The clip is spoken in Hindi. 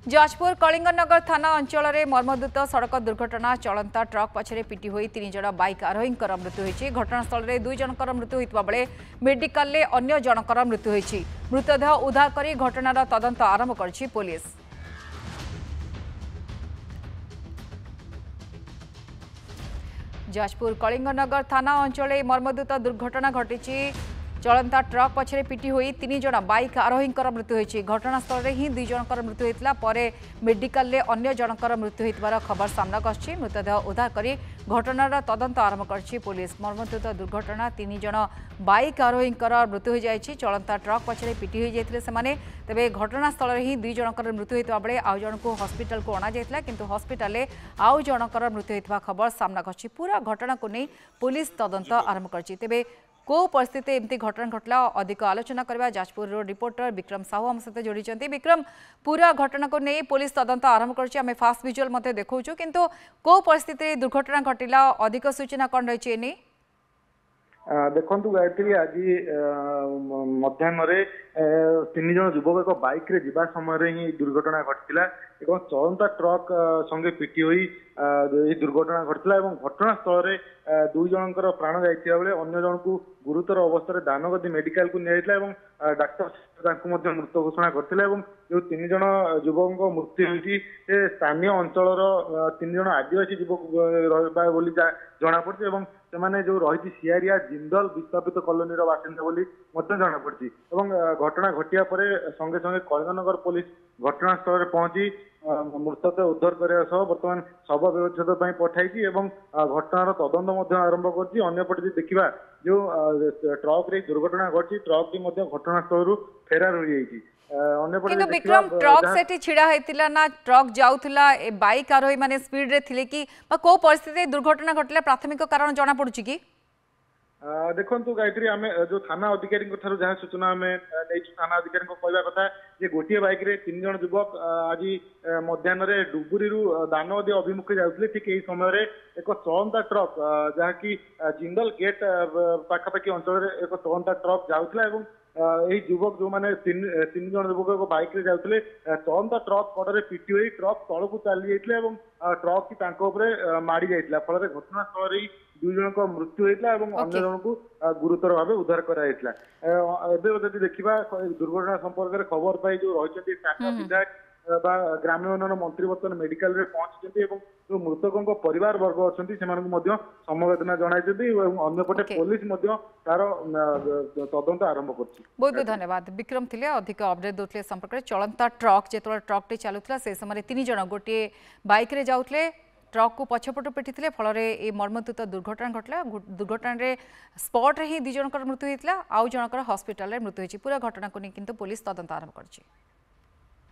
जाजपुर कलिंगनगर थाना अंचल में मर्मदूत सड़क दुर्घटना चलंता ट्रक पछरे पिटी होई 3 जण बाइक आरोही मृत्यु होती। घटनास्थल में 2 जनकर मृत्यु होता बेले मेडिकल में अन्य जनकर मृत्यु होती। मृतदेह उद्धार कर घटनार तदंत आरंभ कर पुलिस। जाजपुर कलिंगनगर थाना अंचल में मर्मदूत दुर्घटना घटी। चलंता ट्रक पछरे पिटी होई 3 जण बाइक आरोही मृत्यु होती। घटनास्थल में ही 2 जनकर मृत्यु होता परे मेडिकल में अन्य जनकर मृत्यु होइतिबार खबर सामना आछि। मृतदेह उद्धार कर घटनार तदंत आरंभ कर पुलिस। मर्मन्तुद दुर्घटना 3 जण बाइक आरोही मृत्यु हो जाएगी। चलंता ट्रक पछरे पिटी हो जाते से तेरे घटनास्थल में ही 2 जनकर मृत्यु होता बेले आउ जन को हस्पिटाल को अणा जाइतिला किंतु हस्पिटाल में आउ जनकर मृत्यु होता खबर सामना आछि। पूरा घटना को नहीं पुलिस तदंत आरंभ कर तेरे को परिस्थिति एमती घटना घटला अधिक आलोचना करबा जाजपुर रिपोर्टर विक्रम साहू हम सहित जोड़ी। विक्रम पूरा घटना को नहीं पुलिस तदंत आरंभ कर फास्ट विजुअल मते देखौ किंतु को परिस्थिति दुर्घटना घटिला अधिक सूचना कौन रही देखु गायत्री आज मध्याह्न 3 जन युवक एक बाइक रे जीवा समय ही दुर्घटना घटिला। चलंता ट्रक संगे पिटी हुई दुर्घटना घटिला। घटनास्थल में 2 जनकर प्राण जाइथिबा बेले अन्य जन को गुरुतर अवस्था दानगदी मेडिकल को निया डाक्टर मृत घोषणा करथिले। जो 3 जन युवक मृत्यु होती स्थानीय अंचल 3 जन आदिवासी युवक बोली जना पड़ती। से जो रही सियारिया जिंदल विस्थापित कॉलोनी बासिंदा बोली जना पड़ी। घटना घटिया पर संगे संगे कलिंगनगर पुलिस घटनास्थल में पहुंची मृतदेह उद्धार करने सह बर्तमान शव व्यवच्छेद पठाई घटनार तदंत आरंभ कर देखा जो ट्रक रे दुर्घटना घटी ट्रक की घटनास्थल फेरार हो किंतु विक्रम ट्रक सेठी छिड़ा हेतिला ना ट्रक जाउथिला बाइक आरोही माने स्पीड रे थिले कि को परिस्थिति दुर्घटना घटला प्राथमिक कारण जाना पड़ुची कि देखु गायत्री आम जो थाना अधिकारी जहाँ सूचना आम नहीं थाना अधिकारी कहवा कथा जे गोटे बाइक रे 3 जन युवक आज मध्याह्न डुबुरी दानगदी अभिमुखे जाते ठीक यही समय एक चलंता ट्रक जहाँकि जिंदल गेट पाखापाखि अंचल एक चलंता ट्रक जाऊला। यही युवक जो मैंने 3 जन युवक बाइक रे जाते चलंता ट्रक कड़े पिटी हुई ट्रक तल को चली जाते ट्रक की माड़ी जाता फल घटनास्थल 2 जन को मृत्यु होता अन्य जन को गुरुतर भाव उद्धार कराइला। देखा दुर्घटना संपर्क में खबर पाई जो रही विधायक ग्राम्य उन्नयन मंत्री बर्तमान मेडिकल रे पहुंची जो मृतकों परिवार वर्ग अच्छा समवेदना जनाई अंपटे पुलिस तार तदंत आरंभ कर। बहुत बहुत धन्यवाद विक्रम थिले अधिक अपडेट दोतले संपर्क में। चलंता ट्रक जो ट्रक टे चलुला से समय 3 जन गोटे बाइक रे जाउतले ट्रक को पछपटू पिटी फल मर्मन्तुद दुर्घटना घटला। दुर्घटना रे स्पॉट रे ही 2 जनकर मृत्यु होता आउ जनकर हॉस्पिटल रे मृत्यु होती। पूरा घटना को नहीं किंतु पुलिस तदंत आरंभ कर।